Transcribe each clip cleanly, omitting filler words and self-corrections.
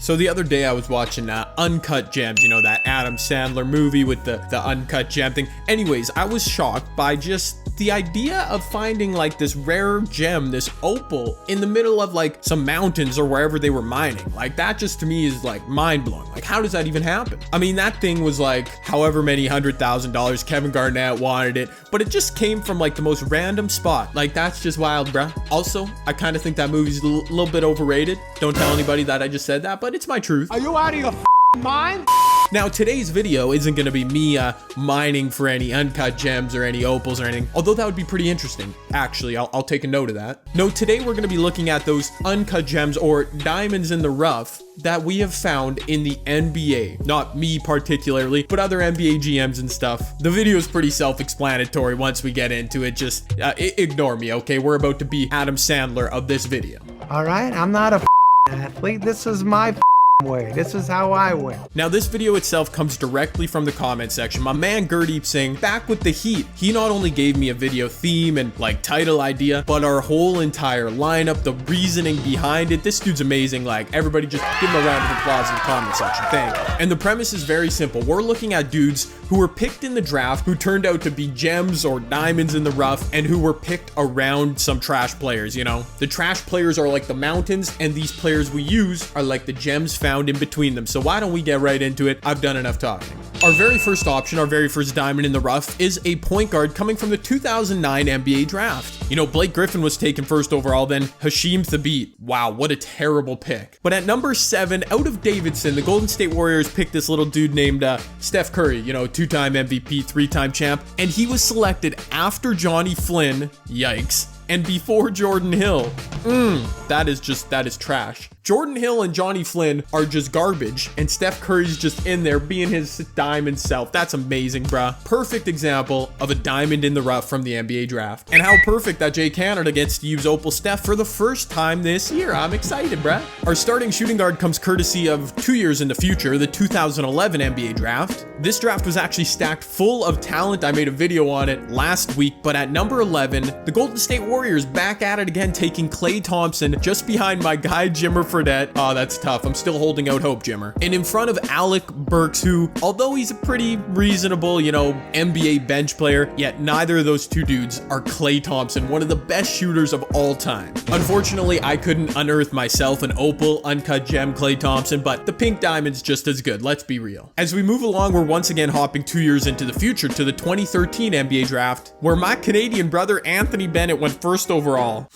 So the other day I was watching Uncut Gems, you know, that Adam Sandler movie with the uncut gem thing. Anyways, I was shocked by just the idea of finding like this rare gem, this opal, in the middle of like some mountains or wherever they were mining. Like that just to me is like mind blowing. Like how does that even happen? I mean, that thing was like however many $100,000 Kevin Garnett wanted it, but it just came from like the most random spot. Like that's just wild, bruh. Also, I kind of think that movie's a little bit overrated. Don't tell anybody that I just said that, but it's my truth. Are you out of your mind? Now, today's video isn't going to be me mining for any uncut gems or any opals or anything, although that would be pretty interesting. Actually, I'll take a note of that. No, today we're going to be looking at those uncut gems or diamonds in the rough that we have found in the NBA. Not me particularly, but other NBA GMs and stuff. The video is pretty self-explanatory once we get into it. Just ignore me, okay? We're about to be Adam Sandler of this video. All right, I'm not a athlete. This is my way. This is how I win. Now, this video itself comes directly from the comment section. My man Gurdeep Singh, back with the heat. He not only gave me a video theme and like title idea, but our whole entire lineup, the reasoning behind it. This dude's amazing. Like everybody just give him a round of applause in the comment section. Thank you. And the premise is very simple. We're looking at dudes who were picked in the draft, who turned out to be gems or diamonds in the rough, and who were picked around some trash players, you know? The trash players are like the mountains, and these players we use are like the gems found in between them. So why don't we get right into it? I've done enough talking. Our very first option, our very first diamond in the rough, is a point guard coming from the 2009 NBA draft. You know, Blake Griffin was taken first overall, then Hasheem Thabeet. Wow, what a terrible pick. But at number 7, out of Davidson, the Golden State Warriors picked this little dude named Steph Curry, you know, 2-time MVP, 3-time champ, and he was selected after Johnny Flynn, yikes, and before Jordan Hill. That is trash. Jordan Hill and Johnny Flynn are just garbage, and Steph Curry's just in there being his diamond self. That's amazing, bruh. Perfect example of a diamond in the rough from the NBA draft. And how perfect that Jay Canada gets to use Opal Steph for the first time this year. I'm excited, bruh. Our starting shooting guard comes courtesy of 2 years in the future, the 2011 NBA draft. This draft was actually stacked full of talent. I made a video on it last week, but at number 11, the Golden State Warriors back at it again, taking Klay Thompson just behind my guy Jimmer Fredette. Oh, that's tough. I'm still holding out hope, Jimmer. And in front of Alec Burks, who, although he's a pretty reasonable, you know, NBA bench player, yet neither of those two dudes are Klay Thompson, one of the best shooters of all time. Unfortunately, I couldn't unearth myself an opal uncut gem Klay Thompson, but the pink diamond's just as good. Let's be real. As we move along, we're once again hopping 2 years into the future to the 2013 NBA draft, where my Canadian brother Anthony Bennett went first overall.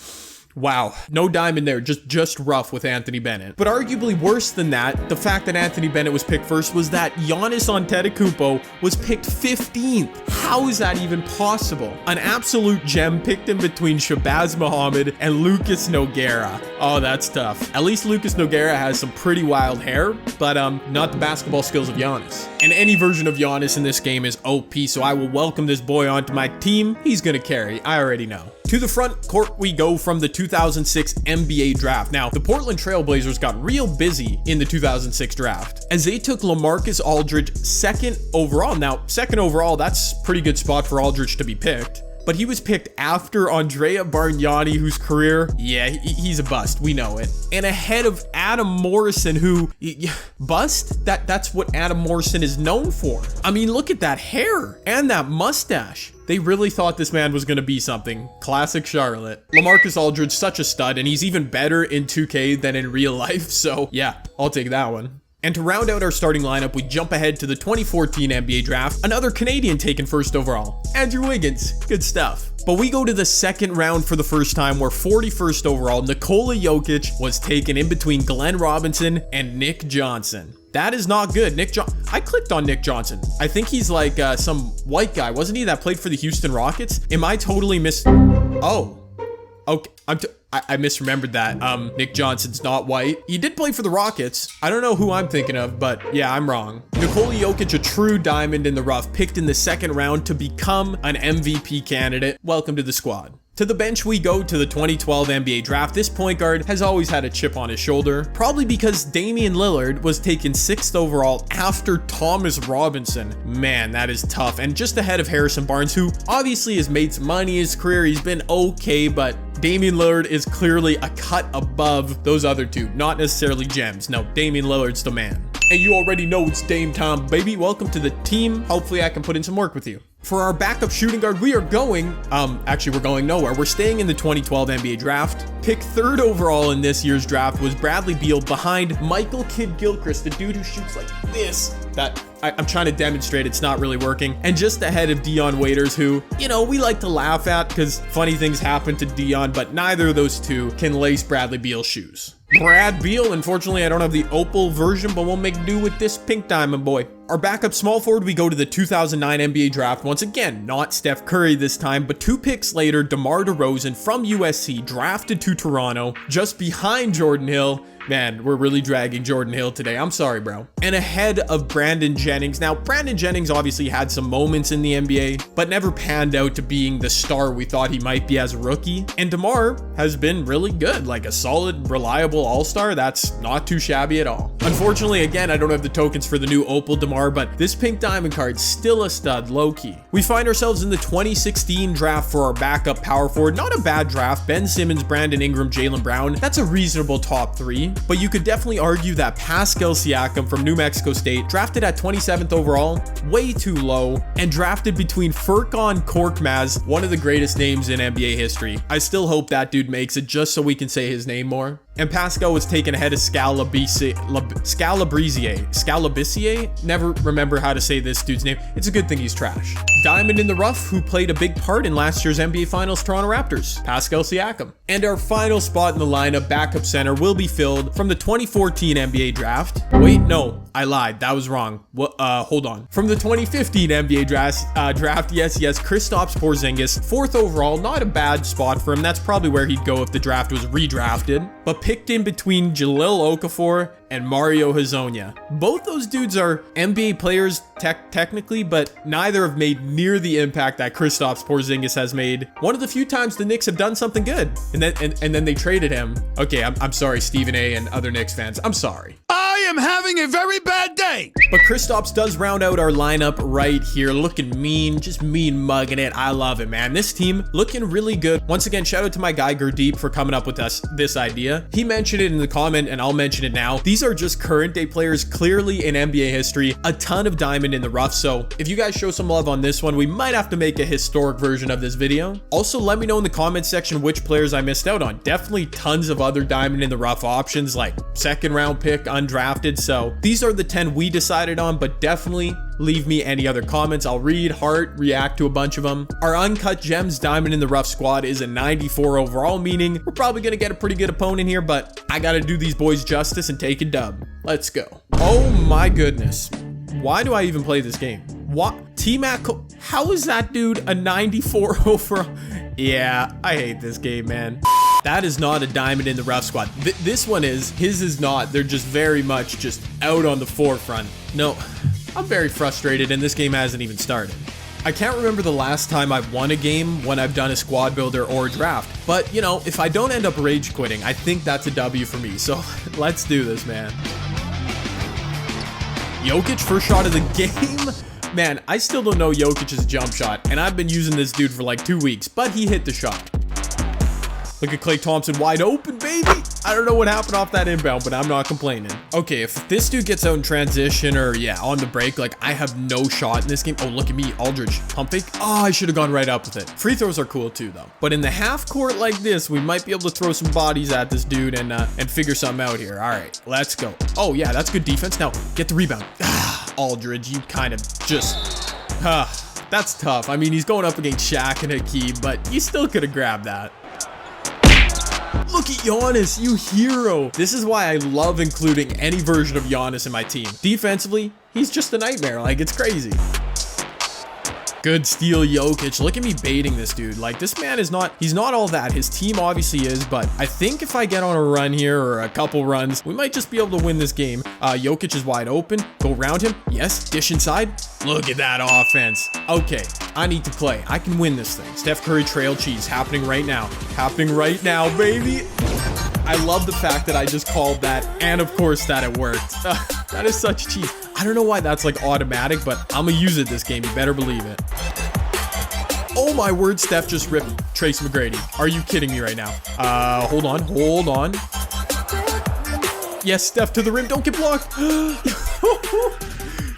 Wow, no diamond there, just rough with Anthony Bennett. But arguably worse than that, the fact that Anthony Bennett was picked first was that Giannis Antetokounmpo was picked 15th. How is that even possible? An absolute gem picked in between Shabazz Muhammad and Lucas Nogueira. Oh, that's tough. At least Lucas Nogueira has some pretty wild hair, but not the basketball skills of Giannis. And any version of Giannis in this game is OP, so I will welcome this boy onto my team. He's gonna carry, I already know. To the front court we go from the 2006 NBA draft. Now, the Portland Trailblazers got real busy in the 2006 draft as they took LaMarcus Aldridge 2nd overall. Now, 2nd overall, that's a pretty good spot for Aldridge to be picked. But he was picked after Andrea Bargnani, whose career, yeah, he's a bust. We know it. And ahead of Adam Morrison, who, bust? That's what Adam Morrison is known for. I mean, look at that hair and that mustache. They really thought this man was going to be something. Classic Charlotte. LaMarcus Aldridge, such a stud, and he's even better in 2K than in real life. So yeah, I'll take that one. And to round out our starting lineup, we jump ahead to the 2014 NBA draft. Another Canadian taken first overall, Andrew Wiggins. Good stuff. But we go to the second round for the first time, where 41st overall, Nikola Jokic was taken in between Glenn Robinson and Nick Johnson. That is not good. I clicked on Nick Johnson. I think he's like some white guy. Wasn't he that played for the Houston Rockets? Am I totally Oh. Okay. I misremembered that. Nick Johnson's not white. He did play for the Rockets. I don't know who I'm thinking of, but yeah, I'm wrong. Nikola Jokic, a true diamond in the rough, picked in the second round to become an MVP candidate. Welcome to the squad. To the bench we go to the 2012 NBA draft. This point guard has always had a chip on his shoulder, probably because Damian Lillard was taken 6th overall after Thomas Robinson. Man, that is tough. And just ahead of Harrison Barnes, who obviously has made some money in his career. He's been okay, but Damian Lillard is clearly a cut above those other two. Not necessarily gems. No, Damian Lillard's the man. And you already know it's Dame time, baby. Welcome to the team. Hopefully I can put in some work with you. For our backup shooting guard, we are going, actually we're going nowhere. We're staying in the 2012 NBA draft. Pick 3rd overall in this year's draft was Bradley Beal behind Michael Kidd-Gilchrist, the dude who shoots like this. I'm trying to demonstrate it's not really working. And just ahead of Dion Waiters, who, you know, we like to laugh at because funny things happen to Dion, but neither of those two can lace Bradley Beal's shoes. Brad Beal, unfortunately I don't have the opal version, but we'll make do with this pink diamond boy. Our backup small forward, we go to the 2009 NBA draft. Once again, not Steph Curry this time, but 2 picks later, DeMar DeRozan from USC, drafted to Toronto, just behind Jordan Hill. Man, we're really dragging Jordan Hill today. I'm sorry, bro. And ahead of Brandon Jennings. Now, Brandon Jennings obviously had some moments in the NBA, but never panned out to being the star we thought he might be as a rookie. And DeMar has been really good, like a solid, reliable all-star. That's not too shabby at all. Unfortunately, again, I don't have the tokens for the new opal DeMar, but this pink diamond card's still a stud, low-key. We find ourselves in the 2016 draft for our backup power forward. Not a bad draft. Ben Simmons, Brandon Ingram, Jaylen Brown. That's a reasonable top 3. But you could definitely argue that Pascal Siakam from New Mexico State, drafted at 27th overall, way too low, and drafted between Furkan Korkmaz, one of the greatest names in NBA history. I still hope that dude makes it just so we can say his name more. And Pascal was taken ahead of Scalabrine. Never remember how to say this dude's name. It's a good thing he's trash. Diamond in the rough, who played a big part in last year's NBA Finals Toronto Raptors, Pascal Siakam. And our final spot in the lineup, backup center, will be filled from the 2014 NBA draft. Wait, no, I lied. That was wrong. Hold on. From the 2015 NBA draft, yes, Kristaps Porzingis, 4th overall. Not a bad spot for him. That's probably where he'd go if the draft was redrafted. But picked in between Jahlil Okafor and Mario Hezonja. Both those dudes are NBA players technically, but neither have made near the impact that Kristaps Porzingis has made. One of the few times the Knicks have done something good, and then they traded him. Okay, I'm sorry, Stephen A. and other Knicks fans. I'm sorry. I am having a very bad day. But Kristaps does round out our lineup right here, looking mean, just mean mugging it. I love it, man. This team looking really good. Once again, shout out to my guy Gurdeep for coming up with this idea. He mentioned it in the comment, and I'll mention it now. These are just current day players, clearly in NBA history. A ton of diamond in the rough. So if you guys show some love on this one, we might have to make a historic version of this video. Also, let me know in the comment section which players I missed out on. Definitely tons of other diamond in the rough options, like 2nd round pick, undrafted. So these are the 10 we decided on, but definitely leave me any other comments. I'll read, heart, react to a bunch of them. Our uncut gems diamond in the rough squad is a 94 overall, meaning we're probably gonna get a pretty good opponent here, but I gotta do these boys justice and take a dub. Let's go. Oh my goodness. Why do I even play this game? What? T-Mac, how is that dude a 94 overall? Yeah, I hate this game, man. That is not a diamond in the rough squad. This one is. His is not. They're just very much just out on the forefront. No, I'm very frustrated, and this game hasn't even started. I can't remember the last time I've won a game when I've done a squad builder or a draft. But, you know, if I don't end up rage quitting, I think that's a W for me. So let's do this, man. Jokic, first shot of the game. Man, I still don't know Jokic's jump shot, and I've been using this dude for like 2 weeks, but he hit the shot. Look at Klay Thompson wide open, baby. I don't know what happened off that inbound, but I'm not complaining. Okay, if this dude gets out in transition or, yeah, on the break, like, I have no shot in this game. Oh, look at me, Aldridge. Pump fake. Oh, I should have gone right up with it. Free throws are cool, too, though. But in the half court like this, we might be able to throw some bodies at this dude and figure something out here. All right, let's go. Oh, yeah, that's good defense. Now, get the rebound. Aldridge, you kind of just... that's tough. I mean, he's going up against Shaq and Hakeem, but you still could have grabbed that. Look at Giannis, you hero. This is why I love including any version of Giannis in my team. Defensively, he's just a nightmare. Like, it's crazy. Good steal, Jokic. Look at me baiting this dude. Like, this man is not, he's not all that. His team obviously is, but I think if I get on a run here or a couple runs, we might just be able to win this game. Jokic is wide open. Go around him. Yes, dish inside. Look at that offense. Okay, I need to play. I can win this thing. Steph Curry trail cheese happening right now. Happening right now, baby. I love the fact that I just called that, and of course that it worked. That is such cheese. I don't know why that's like automatic, but I'm gonna use it this game. You better believe it. Oh my word, Steph just ripped Tracy McGrady. Are you kidding me right now? Hold on. Yes, Steph to the rim. Don't get blocked.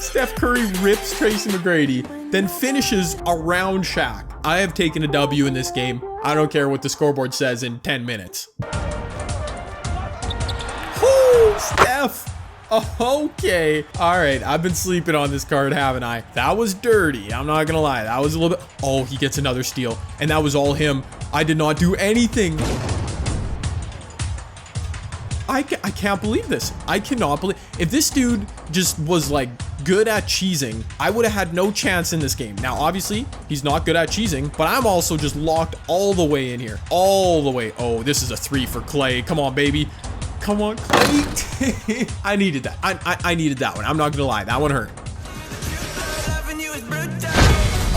Steph Curry rips Tracy McGrady, then finishes around Shaq. I have taken a W in this game. I don't care what the scoreboard says in 10 minutes. Steph. Oh, okay. All right. I've been sleeping on this card, haven't I? That was dirty. I'm not going to lie. That was a little bit. Oh, he gets another steal. And that was all him. I did not do anything. I can't believe this. I cannot believe. If this dude just was like good at cheesing, I would have had no chance in this game. Now, obviously, he's not good at cheesing, but I'm also just locked all the way in here. All the way. Oh, this is a 3 for Clay. Come on, baby. Come on, Clay. I needed that. I needed that one. I'm not gonna lie. That one hurt.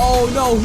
Oh, no.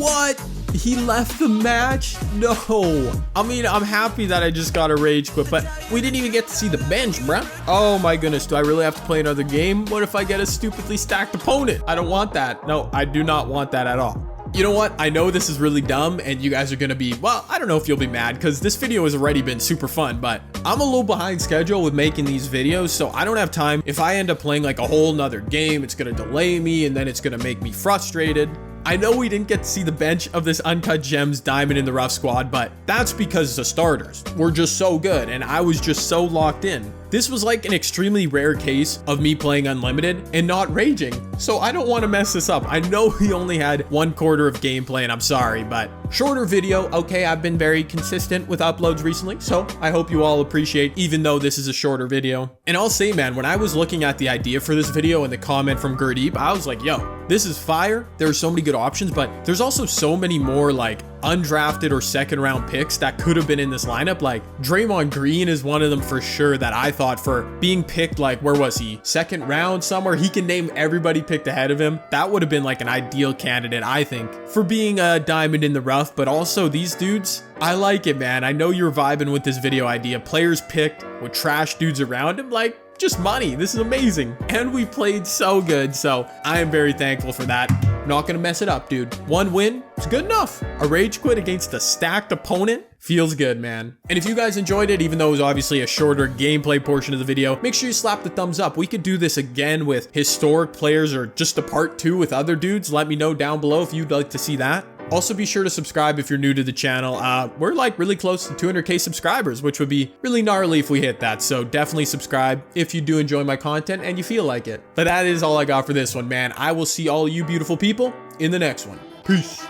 What? He left the match? No. I mean, I'm happy that I just got a rage quit, but we didn't even get to see the bench, bruh. Oh my goodness. Do I really have to play another game? What if I get a stupidly stacked opponent? I don't want that. No, I do not want that at all. You know what? I know this is really dumb and you guys are gonna be, well, I don't know if you'll be mad because this video has already been super fun, but I'm a little behind schedule with making these videos, so I don't have time. If I end up playing like a whole nother game, it's gonna delay me and then it's gonna make me frustrated. I know we didn't get to see the bench of this Uncut Gems Diamond in the Rough squad, but that's because the starters were just so good and I was just so locked in. This was like an extremely rare case of me playing unlimited and not raging, so I don't want to mess this up. I know we only had 1/4 of gameplay and I'm sorry, but shorter video. Okay, I've been very consistent with uploads recently, so I hope you all appreciate even though this is a shorter video. And I'll say, man, when I was looking at the idea for this video and the comment from Gurdeep, I was like, yo, this is fire. There are so many good options, but there's also so many more like undrafted or second round picks that could have been in this lineup. Like Draymond Green is one of them for sure that I thought for being picked, like where was he? Second round somewhere. He can name everybody picked ahead of him. That would have been like an ideal candidate, I think, for being a diamond in the rough. But also these dudes, I like it, man. I know you're vibing with this video idea. Players picked with trash dudes around him, like just money. This is amazing. And we played so good. So I am very thankful for that. Not gonna mess it up, dude. One win is good enough. A rage quit against a stacked opponent feels good, man. And if you guys enjoyed it, even though it was obviously a shorter gameplay portion of the video, make sure you slap the thumbs up. We could do this again with historic players or just a part 2 with other dudes. Let me know down below if you'd like to see that. Also, be sure to subscribe if you're new to the channel. We're like really close to 200K subscribers, which would be really gnarly if we hit that. So definitely subscribe if you do enjoy my content and you feel like it. But that is all I got for this one, man. I will see all you beautiful people in the next one. Peace.